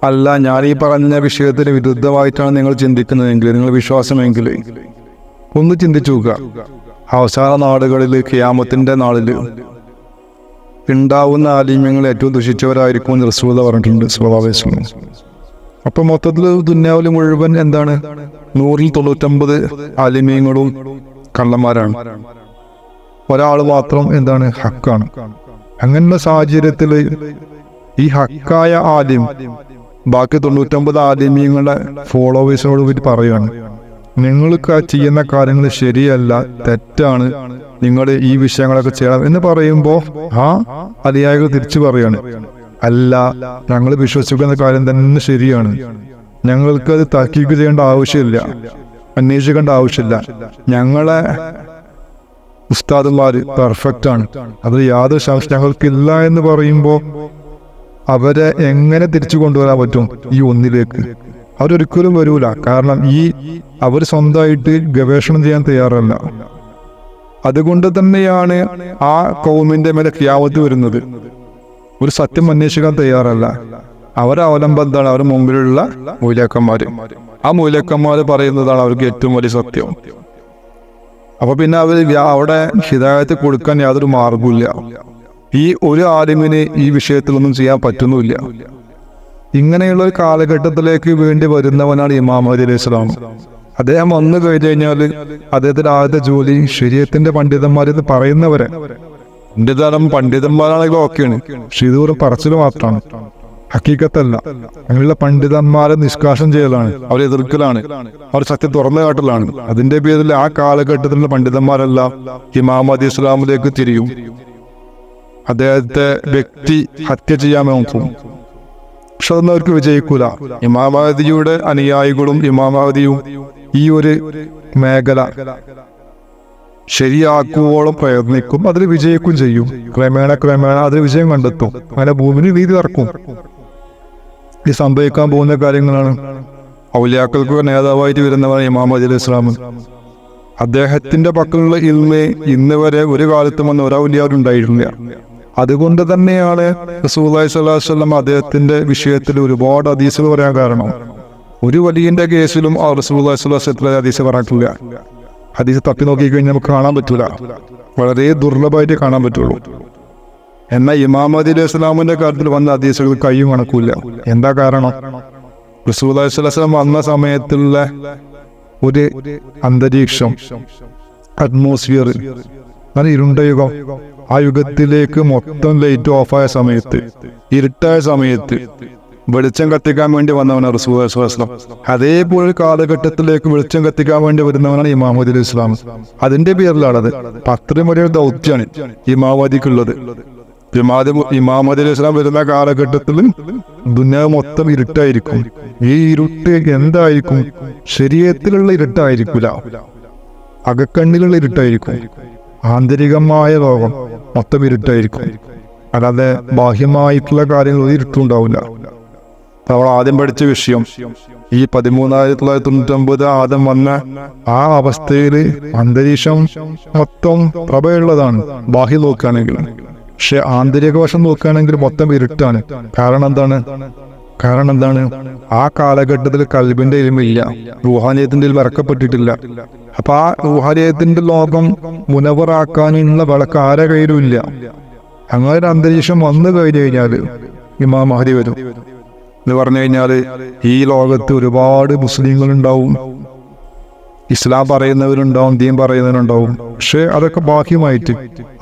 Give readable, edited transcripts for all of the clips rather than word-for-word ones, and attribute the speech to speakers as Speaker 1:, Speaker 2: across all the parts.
Speaker 1: അല്ല, ഞാൻ ഈ പറഞ്ഞ വിഷയത്തിന് വിരുദ്ധമായിട്ടാണ് നിങ്ങൾ ചിന്തിക്കുന്നതെങ്കിൽ, നിങ്ങൾ വിശ്വാസമെങ്കിൽ ഒന്ന് ചിന്തിച്ചു നോക്കുക. അവസാന നാടുകളിൽ, ഖിയാമത്തിന്റെ നാളിൽ ഉണ്ടാവുന്ന ആലിമ്യങ്ങൾ ഏറ്റവും ദുഷിച്ചവരായിരിക്കും എന്ന് റസൂൽ പറഞ്ഞിട്ടുണ്ട് സ്വല്ലല്ലാഹു അലൈഹി വസല്ലം. അപ്പൊ മൊത്തത്തിൽ ദുന്യാവിൽ മുഴുവൻ എന്താണ്? 199 ആലിമ്യങ്ങളും കള്ളന്മാരാണ്, ഒരാൾ മാത്രം എന്താണ്? ഹക്കാണ്. അങ്ങനെയുള്ള സാഹചര്യത്തിൽ ഈ ഹക്കായ ആലിം ബാക്കി 99 ആലിമ്യങ്ങളുടെ ഫോളോവേഴ്സിനോട് പോയിട്ട് പറയുകയാണ്, നിങ്ങൾക്ക് ചെയ്യുന്ന കാര്യങ്ങൾ ശരിയല്ല, തെറ്റാണ്, നിങ്ങൾ ഈ വിഷയങ്ങളൊക്കെ ചെയ്യണം എന്ന് പറയുമ്പോൾ ആ അനുയായികൾ തിരിച്ചു പറയാണ്, അല്ല, ഞങ്ങൾ വിശ്വസിക്കുന്ന കാര്യം തന്നെ ശരിയാണ്, ഞങ്ങൾക്കത് തഹ്ഖീഖ് ചെയ്യേണ്ട ആവശ്യമില്ല, അന്വേഷിക്കേണ്ട ആവശ്യമില്ല, ഞങ്ങളെ ഉസ്താദുമാർ പെർഫെക്റ്റ് ആണ്, അത് യാതൊരു സംശയം ഞങ്ങൾക്കില്ല എന്ന് പറയുമ്പോൾ അവരെ എങ്ങനെ തിരിച്ചു കൊണ്ടുവരാൻ പറ്റും ഈ ഒന്നിലേക്ക്? അവരൊരിക്കലും വരൂല. കാരണം അവർ സ്വന്തമായിട്ട് ഗവേഷണം ചെയ്യാൻ തയ്യാറല്ല. അതുകൊണ്ട് തന്നെയാണ് ആ കൗമിന്റെ മേലെ ഖിയാമത്ത് വരുന്നത്. ഒരു സത്യം അന്വേഷിക്കാൻ തയ്യാറല്ല. അവരെ അവലംബം എന്താണ്? അവരുടെ മുമ്പിലുള്ള മൂല്യാക്കന്മാര്. ആ മൂല്യാക്കന്മാര് പറയുന്നതാണ് അവർക്ക് ഏറ്റവും വലിയ സത്യം. അപ്പൊ പിന്നെ അവിടെ ഹിദായത്ത് കൊടുക്കാൻ യാതൊരു മാർഗമില്ല. ഈ ഒരു ആലിമിന് ഈ വിഷയത്തിലൊന്നും ചെയ്യാൻ പറ്റുന്നുമില്ല. ഇങ്ങനെയുള്ള ഒരു കാലഘട്ടത്തിലേക്ക് വേണ്ടി വരുന്നവനാണ് ഇമാം മഹ്ദി അലൈഹി സ്വലാം. അദ്ദേഹം വന്നു കഴിഞ്ഞു കഴിഞ്ഞാൽ അദ്ദേഹത്തിന്റെ ആദ്യത്തെ ജോലി ശരീഅത്തിന്റെ പണ്ഡിതന്മാരെന്ന് പറയുന്നവരെ, എന്റെ തരം പണ്ഡിതന്മാരാണെങ്കിൽ ഓക്കെയാണ്, പക്ഷെ ഇത് വെറും പറച്ചിൽ മാത്രമാണ്, ഹക്കീക്കത്തല്ല. അങ്ങനെയുള്ള പണ്ഡിതന്മാരെ നിഷ്കാസം ചെയ്യലാണ്, അവരെ എതിർക്കലാണ്, അവർ സത്യം തുറന്നു കാട്ടലാണ്. അതിന്റെ പേരിൽ ആ കാലഘട്ടത്തിലുള്ള പണ്ഡിതന്മാരെല്ലാം ഇമാം മഹ്ദി ഇസ്ലാമിലേക്ക് തിരിയും. അദ്ദേഹത്തെ വ്യക്തി ഹത്യ ചെയ്യാൻ നോക്കും, പക്ഷെ അതൊന്നും അവർക്ക് വിജയിക്കൂല. ഇമാം മഹ്ദിയുടെ അനുയായികളും ഇമാം മഹ്ദിയും ഈ ഒരു മേഖല ശരിയാക്കുവോളം പ്രയത്നിക്കും, അതിൽ വിജയിക്കും ചെയ്യും. ക്രമേണ അതിൽ വിജയം കണ്ടെത്തും. അങ്ങനെ ഭൂമിയിൽ നീതി നടക്കും. ഈ സംഭവിക്കാൻ പോകുന്ന കാര്യങ്ങളാണ്. ഔലിയാക്കൾക്ക് നേതാവായിട്ട് വരുന്നവരാണ് ഇമാം മഹ്ദി അലൈഹി സ്വലാം. അദ്ദേഹത്തിന്റെ പക്കലുള്ള ഇൽമ് ഇന്ന് വരെ ഒരു കാലത്തും വന്ന് ഒരൗലിയാരും ഉണ്ടായിരുന്നില്ല. അതുകൊണ്ട് തന്നെയാണ് റസൂലുള്ളാഹി സ്വല്ലല്ലാഹു അലൈഹി വസല്ലം അദ്ദേഹത്തിന്റെ വിഷയത്തിൽ ഒരുപാട് ഹദീസുകൾ പറയാൻ കാരണം. ഒരു വലിയന്റെ കേസിലും റസൂലുള്ളാഹി സ്വല്ലല്ലാഹു അലൈഹി വസല്ലം ഹദീസ് പറഞ്ഞിട്ടില്ല. ഹദീസ് തപ്പി നോക്കിക്കഴിഞ്ഞാൽ നമുക്ക് കാണാൻ പറ്റൂല, വളരെ ദുർലഭമായിട്ട് കാണാൻ പറ്റുള്ളൂ. എന്നാൽ ഇമാം മഹ്ദി അലൈഹി സ്വലാമിന്റെ കാര്യത്തിൽ വന്ന ഹദീസുകൾ കയ്യും കണക്കൂല. എന്താ കാരണം? റസൂലുള്ളാഹി സ്വല്ലല്ലാഹു അലൈഹി വസല്ലം വന്ന സമയത്തുള്ള ഒരു അന്തരീക്ഷം, അറ്റ്മോസ്ഫിയർ, അങ്ങനെ ഇരുണ്ട യുഗം. ആ യുഗത്തിലേക്ക് മൊത്തം ലൈറ്റ് ഓഫായ സമയത്ത്, ഇരുട്ടായ സമയത്ത് വെളിച്ചം കത്തിക്കാൻ വേണ്ടി വന്നവനാണ് റസൂലുള്ളാഹി സ്വല്ലല്ലാഹു അലൈഹി വസല്ലം. അതേപോലെ ഒരു കാലഘട്ടത്തിലേക്ക് വെളിച്ചം കത്തിക്കാൻ വേണ്ടി വരുന്നവനാണ് ഇമാം മഹ്ദി അലൈഹി സ്വലാം. അതിന്റെ പേരിലാണത്. അത്രയും വലിയ ദൗത്യമാണ് ഇമാം മഹ്ദിക്കുള്ളത്. ഇമാം മഹ്ദി അലൈഹി സ്വലാം വരുന്ന കാലഘട്ടത്തിൽ ദുനിയാവ് മൊത്തം ഇരുട്ടായിരിക്കും. ഈ ഇരുട്ട് എന്തായിരിക്കും? ശരീഅത്തിലുള്ള ഇരുട്ടായിരിക്കില്ല, അകക്കണ്ണിലുള്ള ഇരുട്ടായിരിക്കും. ആന്തരികമായ ലോകം മൊത്തം ഇരുട്ടായിരിക്കും. അല്ലാതെ ബാഹ്യമായിട്ടുള്ള കാര്യങ്ങൾ ഇരുട്ടുണ്ടാവില്ല. നമ്മൾ ആദ്യം പഠിച്ച വിഷയം, ഈ 13,999 ആദം വന്ന ആ അവസ്ഥയിൽ അന്തരീക്ഷം മൊത്തം പ്രഭയുള്ളതാണ് ബാഹ്യം നോക്കുകയാണെങ്കിൽ. പക്ഷെ ആന്തരിക വശം നോക്കുകയാണെങ്കിൽ മൊത്തം ഇരുട്ടാണ്. കാരണം എന്താണ്? ആ കാലഘട്ടത്തിൽ ഖൽബിന്റെ ഇൽമില്ല, റൂഹാനിയത്തിന്റെ ഇൽമ് ഇറക്കപ്പെട്ടിട്ടില്ല. അപ്പൊ ആ റൂഹാനിയത്തിന്റെ ലോകം മുനവറാക്കാനുള്ള വിളക്ക് ആരെ കയ്യിലും ഇല്ല. അങ്ങനെ ഒരു അന്തരീക്ഷം വന്നു കഴിഞ്ഞു കഴിഞ്ഞാൽ ഇമാം മഹ്ദി വരും എന്ന് പറഞ്ഞു കഴിഞ്ഞാല് ഈ ലോകത്ത് ഒരുപാട് മുസ്ലിങ്ങൾ ഉണ്ടാവും, ഇസ്ലാം പറയുന്നവരുണ്ടാവും, ദീൻ പറയുന്നവരുണ്ടാവും. പക്ഷെ അതൊക്കെ ബാഹ്യമായിട്ട്,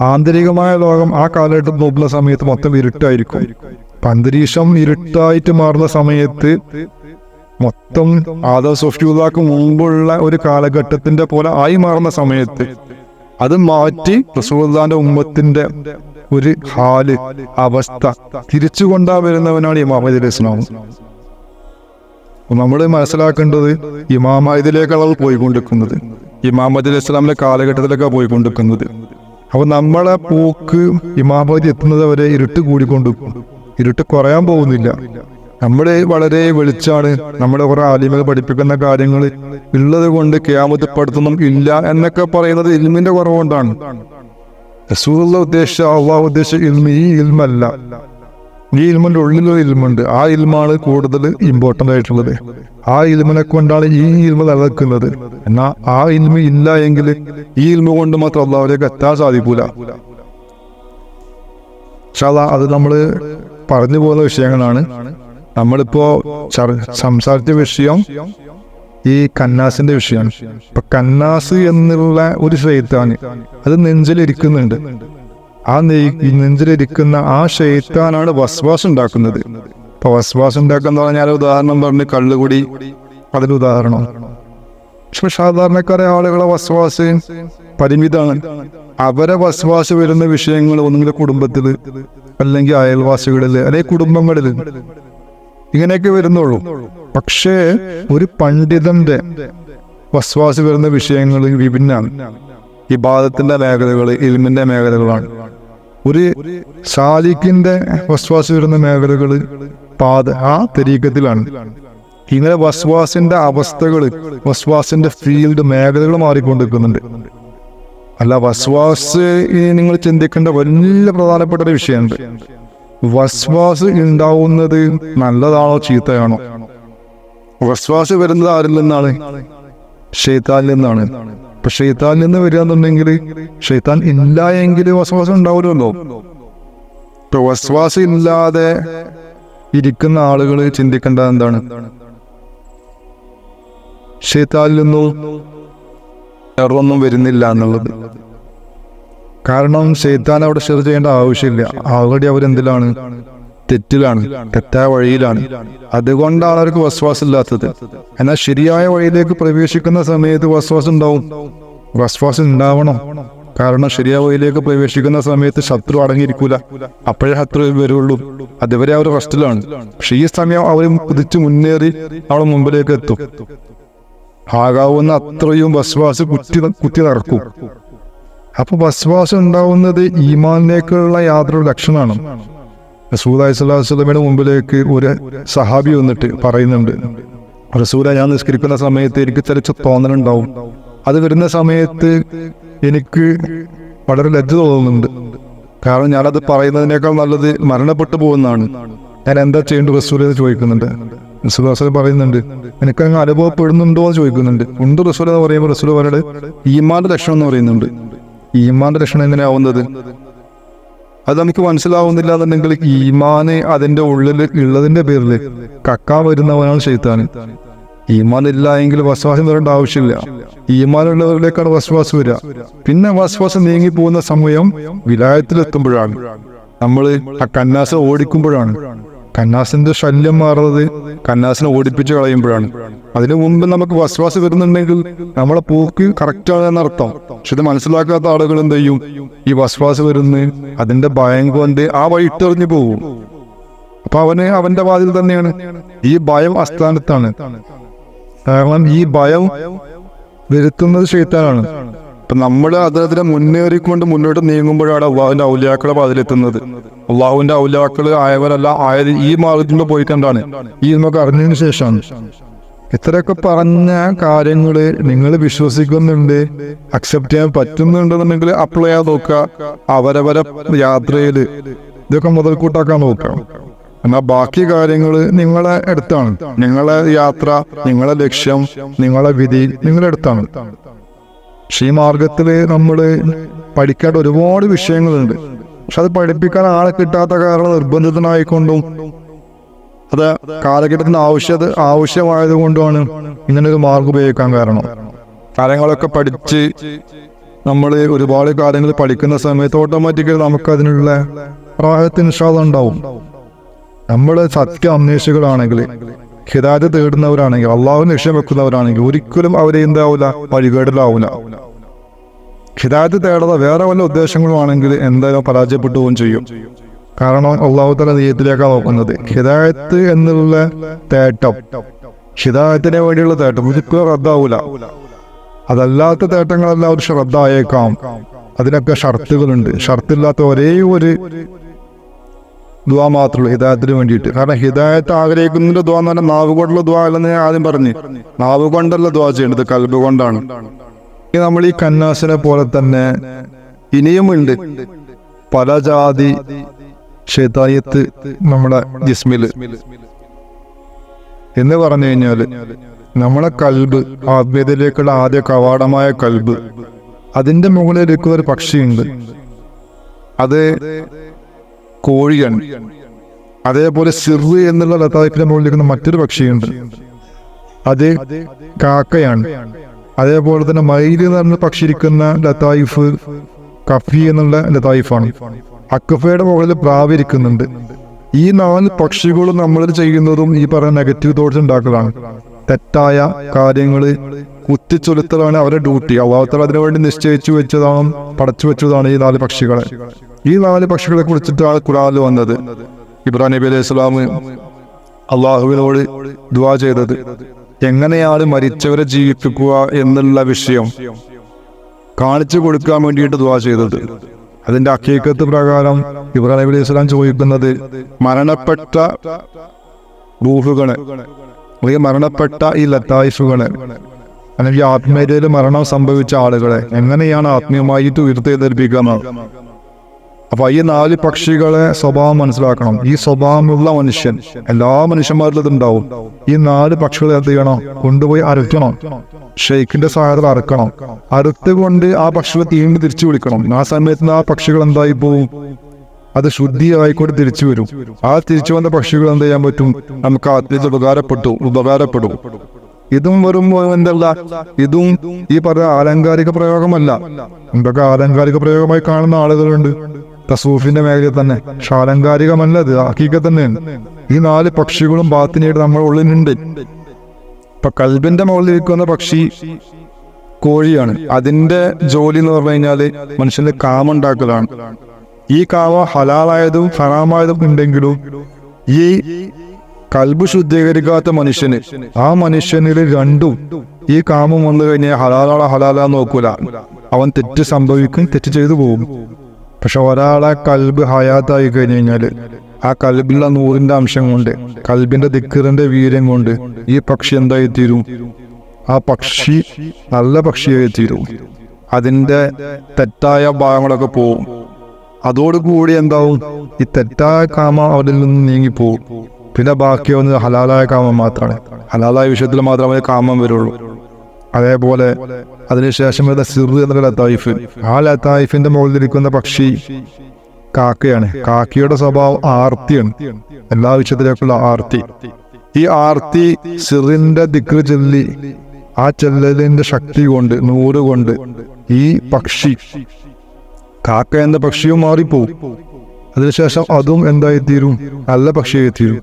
Speaker 1: ആന്തരികമായ ലോകം ആ കാലഘട്ടത്തിൽ നോക്കുന്ന സമയത്ത് മൊത്തം ഇരുട്ടായിരിക്കും. അന്തരീക്ഷം ഇരുട്ടായിട്ട് മാറുന്ന സമയത്ത് മൊത്തം ആദം സഫിയുള്ളാഹ്ക്ക് മുമ്പുള്ള ഒരു കാലഘട്ടത്തിന്റെ പോലെ ആയി മാറുന്ന സമയത്ത് അത് മാറ്റി റസൂലുള്ളാഹിന്റെ ഉമ്മത്തിന്റെ ഒരു ഹാല്, അവസ്ഥ തിരിച്ചു കൊണ്ടാ വരുന്നവനാണ് ഇമാം മഹ്ദി അലൈഹി സ്വലാം. നമ്മൾ മനസ്സിലാക്കേണ്ടത് ഇമാം മഹ്ദിയിലേക്കാണ് പോയിക്കൊണ്ടിരിക്കുന്നത്. ഇമാം മഹ്ദി അലൈഹി സ്വലാമിന്റെ കാലഘട്ടത്തിലേക്കാണ് പോയിക്കൊണ്ടിരിക്കുന്നത്. അപ്പൊ നമ്മളെ പോക്ക് ഇമാം മഹ്ദി എത്തുന്നത് വരെ ഇരുട്ട് കൂടിക്കൊണ്ടിരിക്കും. ഇരുട്ട് കുറയാൻ പോകുന്നില്ല. നമ്മുടെ വളരെ വെളിച്ചാണ്. നമ്മുടെ കുറെ ആലിമകൾ പഠിപ്പിക്കുന്ന കാര്യങ്ങൾ ഉള്ളത് കൊണ്ട് ഖിയാമത്ത് പെടുത്തണം ഇല്ല എന്നൊക്കെ പറയുന്നത് ഇൽമിന്റെ കുറവുകൊണ്ടാണ്. റസൂലുള്ളാഹി ഉദ്ദേശിച്ച അള്ളാഹു ഉദ്ദേശിച്ച ഇൽമ് ഈ ഇൽമല്ല. ഈ ഇൽമിന്റെ ഉള്ളിലൊരു ഇൽമുണ്ട്. ആ ഇൽമാണ് കൂടുതൽ ഇമ്പോർട്ടന്റ് ആയിട്ടുള്ളത്. ആ ഇൽമിനെ കൊണ്ടാണ് ഈ ഇൽമ നിലനിൽക്കുന്നത്. എന്നാൽ ആ ഇൽമ ഇല്ല എങ്കിൽ ഈ ഇൽമ കൊണ്ട് മാത്രം അള്ളാഹുവിലേക്ക് എത്താൻ സാധിക്കൂല. അത് നമ്മൾ പറഞ്ഞു പോകുന്ന വിഷയങ്ങളാണ്. നമ്മളിപ്പോ സംസാരിച്ച വിഷയം ഈ കന്നാസിന്റെ വിഷയമാണ്. ഇപ്പൊ കന്നാസ് എന്നുള്ള ഒരു ശൈത്താന് അത് നെഞ്ചിലിരിക്കുന്നുണ്ട്. ആ നെഞ്ചിലിരിക്കുന്ന ആ ശൈത്താനാണ് വസ്വാസ് ഉണ്ടാക്കുന്നത്. ഇപ്പൊ വസ്വാസ് ഉണ്ടാക്കുന്ന പറഞ്ഞാൽ ഉദാഹരണം പറഞ്ഞ് കള്ളുകുടി അതിന് ഉദാഹരണം. പക്ഷെ സാധാരണക്കാരെ ആളുകളെ വസ്വാസ് പരിമിതമാണ്. അവരെ വസ്വാസ് വരുന്ന വിഷയങ്ങൾ ഒന്നുകിൽ കുടുംബത്തില്, അല്ലെങ്കിൽ അയൽവാസികളില്, അല്ലെങ്കിൽ കുടുംബങ്ങളില്, ഇങ്ങനെയൊക്കെ വരുന്നുള്ളൂ. പക്ഷേ ഒരു പണ്ഡിതന്റെ വസ്വാസ് വരുന്ന വിഷയങ്ങൾ വിഭിന്നാണ്. ഇബാദത്തിന്റെ മേഖലകൾ ഇൽമിന്റെ മേഖലകളാണ്. ഒരു സാലിക്കിന്റെ വസ്വാസ് വരുന്ന മേഖലകൾ ആ തരീഖത്തിലാണ്. ഇങ്ങനെ വസ്വാസിന്റെ അവസ്ഥകൾ, വസ്വാസിന്റെ ഫീൽഡ് മേഖലകൾ മാറിക്കൊണ്ടിരിക്കുന്നുണ്ട്. അല്ല, വസ്വാസ് നിങ്ങൾ ചിന്തിക്കേണ്ട വലിയ പ്രധാനപ്പെട്ട ഒരു വിഷയമുണ്ട്. വസ്വാസ് ഉണ്ടാവുന്നത് നല്ലതാണോ ചീത്തയാണോ? വസ്വാസ് വരുന്നത് ആരിൽ നിന്നാണ്? ശൈത്താനിൽ നിന്നാണ്. ഇപ്പൊ ശൈത്താനിൽ നിന്ന് വരികയെന്നുണ്ടെങ്കിൽ ശൈത്താൻ ഇല്ല എങ്കിൽ വസ്വാസം ഉണ്ടാവില്ലല്ലോ. ഇപ്പൊ വസ്വാസം ഇല്ലാതെ ഇരിക്കുന്ന ആളുകൾ ചിന്തിക്കേണ്ടത് എന്താണ്? ശൈത്താനിൽ നിന്നും എറൊന്നും വരുന്നില്ല എന്നുള്ളത്. കാരണം ശൈത്താൻ അവിടെ ഷെയർ ചെയ്യേണ്ട ആവശ്യമില്ല. ആൾറെഡി അവരെന്തിലാണ്? തെറ്റിലാണ്, തെറ്റായ വഴിയിലാണ്. അതുകൊണ്ടാണ് അവർക്ക് വസ്വാസം ഇല്ലാത്തത്. എന്നാൽ ശരിയായ വഴിയിലേക്ക് പ്രവേശിക്കുന്ന സമയത്ത് വസ്വാസം ഉണ്ടാവും. വസ്വാസം ഉണ്ടാവണം. കാരണം ശരിയായ വഴിയിലേക്ക് പ്രവേശിക്കുന്ന സമയത്ത് ശത്രു അടങ്ങിയിരിക്കൂല. അപ്പോഴേ ശത്രു വരുള്ളൂ. അതുവരെ അവർ റെസ്റ്റിലാണ്. പക്ഷെ ഈ സമയം അവർ കുതിച്ച് മുന്നേറി അവളെ മുമ്പിലേക്ക് എത്തും. ആകാവുന്ന അത്രയും വസ്വാസ് കുത്തി നടക്കും. അപ്പൊ വസ്വാസം ഉണ്ടാവുന്നത് ഈമാനിലേക്കുള്ള യാതൊരു ലക്ഷണമാണ്. റസൂലുള്ളാഹി സ്വല്ലല്ലാഹു അലൈഹി വസല്ലമയുടെ മുമ്പിലേക്ക് ഒരു സഹാബി വന്നിട്ട് പറയുന്നുണ്ട്, റസൂല, ഞാൻ നിസ്കരിക്കുന്ന സമയത്ത് എനിക്ക് ചില തോന്നലുണ്ടാവും. അത് വരുന്ന സമയത്ത് എനിക്ക് വളരെ ലജ്ജ തോന്നുന്നുണ്ട്. കാരണം ഞാനത് പറയുന്നതിനേക്കാൾ നല്ലത് മരണപ്പെട്ടു പോകുന്നതാണ്. ഞാൻ എന്താ ചെയ്യേണ്ടത് റസൂൽ എന്ന് ചോദിക്കുന്നുണ്ട്. റസൂൽ പറയുന്നുണ്ട്, എനിക്കങ്ങ് അനുഭവപ്പെടുന്നുണ്ടോ എന്ന് ചോദിക്കുന്നുണ്ട്. ഉണ്ട് റസൂൽ എന്ന് പറയുമ്പോൾ റസൂൽ പറയുന്നത് ഈമാന്റെ ലക്ഷണം എന്ന് പറയുന്നുണ്ട്. ഈമാന്റെ ലക്ഷണം എങ്ങനെയാവുന്നത്? അത് നമുക്ക് മനസ്സിലാവുന്നില്ല എന്നുണ്ടെങ്കിൽ ഈമാന് അതിന്റെ ഉള്ളിൽ ഉള്ളതിന്റെ പേരിൽ കക്കാൻ വരുന്നവനാണ് ശൈത്താൻ. ഈമാൻ ഇല്ല എങ്കിൽ വസ്വാസം വരേണ്ട ആവശ്യമില്ല. ഈമാനുള്ളവരിലേക്കാണ് വസ്വാസം വരിക. പിന്നെ വസ്വാസം നീങ്ങി പോകുന്ന സമയം വിലായത്തിലെത്തുമ്പോഴാണ്, നമ്മൾ ആ കന്നാസ് ഓടിക്കുമ്പോഴാണ്. കന്നാസിന്റെ ശല്യം മാറുന്നത് കന്നാസിനെ ഓടിപ്പിച്ച് കളയുമ്പോഴാണ്. അതിനു മുമ്പ് നമുക്ക് വസ്വാസം വരുന്നുണ്ടെങ്കിൽ നമ്മളെ പോക്ക് കറക്റ്റാണ് എന്നർത്ഥം. പക്ഷെ ഇത് മനസ്സിലാക്കാത്ത ആളുകൾ എന്ത് ചെയ്യും? ഈ വസ്വാസം വരുന്ന അതിന്റെ ഭയം കൊണ്ട് ആ വഴി ഇട്ടെറിഞ്ഞു പോകും. അപ്പൊ അവന്റെ വാതിൽ തന്നെയാണ്. ഈ ഭയം അസ്ഥാനത്താണ്. കാരണം ഈ ഭയം വരുത്തുന്നത് ശൈത്താനാണ്. അപ്പൊ നമ്മൾ അതിനെ മുന്നേറിക്കൊണ്ട് മുന്നോട്ട് നീങ്ങുമ്പോഴാണ് അള്ളാഹുവിന്റെ ഔലിയാക്കളെ വാതിലെത്തുന്നത്. അള്ളാഹുവിന്റെ ഔലിയാക്കള് ആയവരല്ല, ആയത് ഈ മാർഗത്തിൽ പോയിക്കൊണ്ടാണ്, ഈ നമുക്ക് അറിഞ്ഞതിന് ശേഷമാണ്. ഇത്രയൊക്കെ പറഞ്ഞ കാര്യങ്ങള് നിങ്ങൾ വിശ്വസിക്കുന്നുണ്ട്, അക്സെപ്റ്റ് ചെയ്യാൻ പറ്റുന്നുണ്ടെന്നുണ്ടെങ്കിൽ അപ്ലൈ ചെയ്യാൻ നോക്കുക. അവരവരെ യാത്രയില് ഇതൊക്കെ മുതൽക്കൂട്ടാക്കാൻ നോക്കാം. എന്നാൽ ബാക്കി കാര്യങ്ങൾ നിങ്ങളെ അടുത്താണ്. നിങ്ങളെ യാത്ര, നിങ്ങളെ ലക്ഷ്യം, നിങ്ങളെ വിധി നിങ്ങളുടെ അടുത്താണ്. പക്ഷെ ഈ മാർഗത്തില് നമ്മള് പഠിക്കേണ്ട ഒരുപാട് വിഷയങ്ങളുണ്ട്. പക്ഷെ അത് പഠിപ്പിക്കാൻ ആളെ കിട്ടാത്ത കാരണം നിർബന്ധിതനായിക്കൊണ്ടും അത് കാലഘട്ടത്തിന് ആവശ്യമായത് കൊണ്ടുമാണ് ഇങ്ങനൊരു മാർഗം ഉപയോഗിക്കാൻ കാരണം. കാര്യങ്ങളൊക്കെ പഠിച്ച് നമ്മൾ ഒരുപാട് കാര്യങ്ങൾ പഠിക്കുന്ന സമയത്ത് ഓട്ടോമാറ്റിക്കലി നമുക്ക് അതിനുള്ള പ്രായത്തിന് ഇൻഷാഅല്ലാഹ് ഉണ്ടാവും. നമ്മൾ സത്യ അന്വേഷികളാണെങ്കിൽ, ഹിദായത്ത് തേടുന്നവരാണെങ്കിൽ, അള്ളാഹുവിനെ ലക്ഷ്യം വെക്കുന്നവരാണെങ്കിൽ ഒരിക്കലും അവരെ എന്താവൂല, വഴികേടിലാവൂല. ഹിദായത്ത് തേടാതെ വേറെ വല്ല ഉദ്ദേശങ്ങളുമാണെങ്കിൽ എന്തായാലും പരാജയപ്പെട്ടു പോവുകയും ചെയ്യും. കാരണം അള്ളാഹു തആല നിയ്യത്തിലേക്കാണ് നോക്കുന്നത്. ഹിദായത്ത് എന്നുള്ള തേട്ടം, ഹിദായത്തിനെ വേണ്ടിയുള്ള തേട്ടം ഒരിക്കലും റദ്ദാവൂല. അതല്ലാത്ത തേട്ടങ്ങളെല്ലാം ഒരു റദ്ദായേക്കാം. അതിനൊക്കെ ഷർത്തുകളുണ്ട്. ഷർത്തില്ലാത്ത ഒരേ ഒരു ദുആ മാത്രമേ ഉള്ളൂ ഹിദായത്തിന് വേണ്ടിയിട്ട്. കാരണം ഹിദായത്ത് ആഗ്രഹിക്കുന്നതിന്റെ ദുആ എന്ന് പറഞ്ഞാൽ നാവ് കൊണ്ടുള്ള ദുആ അല്ലെന്ന് ഞാൻ ആദ്യം പറഞ്ഞു. നാവ് കൊണ്ടല്ല ദുആ ചെയ്യേണ്ടത്, കൽബ് കൊണ്ടാണ്. നമ്മൾ ഈ കന്നാസിനെ പോലെ തന്നെ ഇനിയുമുണ്ട് പല ജാതി ശൈത്താനിയത്ത് നമ്മുടെ ജിസ്മില് എന്ന് പറഞ്ഞു കഴിഞ്ഞാല് നമ്മളെ കൽബ്, ആത്മീയതയിലേക്കുള്ള ആദ്യ കവാടമായ കൽബ്, അതിന്റെ മുകളിലിരിക്കുന്ന ഒരു പക്ഷിയുണ്ട്, അത് കോഴിയാണ്. അതേപോലെ സിറ് എന്നുള്ള ലതായിഫിന്റെ മുകളിലിരിക്കുന്ന മറ്റൊരു പക്ഷിയുണ്ട്, അത് കാക്കയാണ്. അതേപോലെ തന്നെ മയിൽ എന്ന് പറഞ്ഞ പക്ഷി ഇരിക്കുന്ന ലതായിഫ് കഫി എന്നുള്ള ലതായിഫാണ്. അക്കഫയുടെ മുകളിൽ പ്രാവ് ഇരിക്കുന്നുണ്ട്. ഈ 4 പക്ഷികളും നമ്മൾ ചെയ്യുന്നതും ഈ പറയുന്ന നെഗറ്റീവ് തോട്ട്സ് ഉണ്ടാക്കലാണ്. തെറ്റായ കാര്യങ്ങൾ കുത്തിച്ചൊലുത്തലാണ് അവരുടെ ഡ്യൂട്ടി. അള്ളാഹുത്താല അതിനുവേണ്ടി നിശ്ചയിച്ചു വെച്ചതാണ്, പടച്ചു വെച്ചതാണ് ഈ 4 പക്ഷികളെ. ഈ 4 പക്ഷികളെ കുറിച്ചിട്ടാണ് ഖുർആനിൽ വന്നത്. ഇബ്രാഹിം നബി അലൈഹി സ്വലാം അള്ളാഹുവിനോട് ദുആ ചെയ്തത് എങ്ങനെയാണ് മരിച്ചവരെ ജീവിപ്പിക്കുക എന്നുള്ള വിഷയം കാണിച്ചു കൊടുക്കാൻ വേണ്ടിയിട്ട് ദുആ ചെയ്തത്. അതിന്റെ ഹഖീഖത്ത് പ്രകാരം ഇബ്രാഹിം നബി അലൈഹി സ്വലാം ചോദിക്കുന്നത് മരണപ്പെട്ട റൂഹുകളെ, മരണപ്പെട്ട ഈ ലതായിഫുകളെ, അല്ലെങ്കിൽ ആത്മീയതയിൽ മരണം സംഭവിച്ച ആളുകളെ എങ്ങനെയാണ് ആത്മീയമായിട്ട് ഉയർത്തെഴുന്നേൽപ്പിക്കുക. അപ്പൊ ഈ 4 പക്ഷികളെ സ്വഭാവം മനസ്സിലാക്കണം. ഈ സ്വഭാവമുള്ള മനുഷ്യൻ എല്ലാ മനുഷ്യന്മാരിലും ഇതുണ്ടാവും. ഈ 4 പക്ഷികളെ എന്ത് ചെയ്യണം? കൊണ്ടുപോയി അറുക്കണം. ഷെയ്ഖിന്റെ സഹായത്തിൽ അറുക്കണം. അറുത്തുകൊണ്ട് ആ പക്ഷികളെ തീണ്ടി തിരിച്ചു വിളിക്കണം. ആ സമയത്ത് ആ പക്ഷികൾ എന്തായി പോവും? അത് ശുദ്ധിയായിക്കൊണ്ട് തിരിച്ചു വരും. ആ തിരിച്ചു വന്ന പക്ഷികൾ എന്ത് ചെയ്യാൻ പറ്റും? നമുക്ക് ആത്മീയത ഉപകാരപ്പെടും. ഇതും വെറും എന്തല്ല, ഇതും ഈ പറഞ്ഞ ആലങ്കാരിക പ്രയോഗമല്ല. എന്തൊക്കെ ആലങ്കാരിക പ്രയോഗമായി കാണുന്ന ആളുകളുണ്ട് തസൂഫിന്റെ മേഖലയിൽ തന്നെ. പക്ഷെ ആലങ്കാരികമല്ല, ഇത് ഹഖീഖത്ത് തന്നെയാണ്. ഈ 4 പക്ഷികളും ബാത്തിനായിട്ട് നമ്മുടെ ഉള്ളിലുണ്ട്. ഇപ്പൊ കൽബിന്റെ മുകളിൽ ഇരിക്കുന്ന പക്ഷി കോഴിയാണ്. അതിന്റെ ജോലി എന്ന് പറഞ്ഞു കഴിഞ്ഞാല് മനുഷ്യന്റെ കാമുണ്ടാക്കലാണ്. ഈ കാമ ഹലാലായതും ഹറാമായതും ഉണ്ടെങ്കിലും ഈ കൽബ് ശുദ്ധീകരിക്കാത്ത മനുഷ്യന്, ആ മനുഷ്യനിൽ രണ്ടും ഈ കാമം വന്നു കഴിഞ്ഞാൽ ഹലാലാ നോക്കൂല. അവൻ തെറ്റ് സംഭവിക്കും, തെറ്റ് ചെയ്തു പോകും. പക്ഷെ ഒരാളെ കൽബ് ഹയാത്തായി കഴിഞ്ഞു കഴിഞ്ഞാല് ആ കൽബിലുള്ള നൂറിന്റെ അംശം കൊണ്ട്, കൽബിന്റെ ദിക്റിന്റെ വീര്യം കൊണ്ട് ഈ പക്ഷി എന്തായി തീരും? ആ പക്ഷി നല്ല പക്ഷിയായി തീരും. അതിന്റെ തെറ്റായ ഭാഗങ്ങളൊക്കെ പോവും. അതോടുകൂടി എന്താവും? ഈ തെറ്റായ കാമം അവരിൽ നിന്ന് നീങ്ങിപ്പോവും. പിന്നെ ബാക്കി വന്നത് ഹലാലായ കാമം മാത്രമാണ്. ഹലാലായ വിഷയത്തിൽ മാത്രമേ കാമം വരുള്ളൂ. അതേപോലെ അതിനുശേഷം വരുന്ന സിറ് എന്നുള്ള ലതായിഫ്, ആ ലതായിഫിന്റെ മുകളിലിരിക്കുന്ന പക്ഷി കാക്കയാണ്. കാക്കയുടെ സ്വഭാവം ആർത്തിയാണ്, എല്ലാ വിഷയത്തിലേക്കുള്ള ആർത്തി. ഈ ആർത്തി സിറിന്റെ ദിക്റ് ചൊല്ലി, ആ ചെല്ലലിന്റെ ശക്തി കൊണ്ട്, നൂറ് കൊണ്ട് ഈ പക്ഷി, കാക്ക എന്ന പക്ഷിയും മാറിപ്പോവും. അതിനുശേഷം അതും എന്തായി തീരും? നല്ല പക്ഷിയായി തീരും.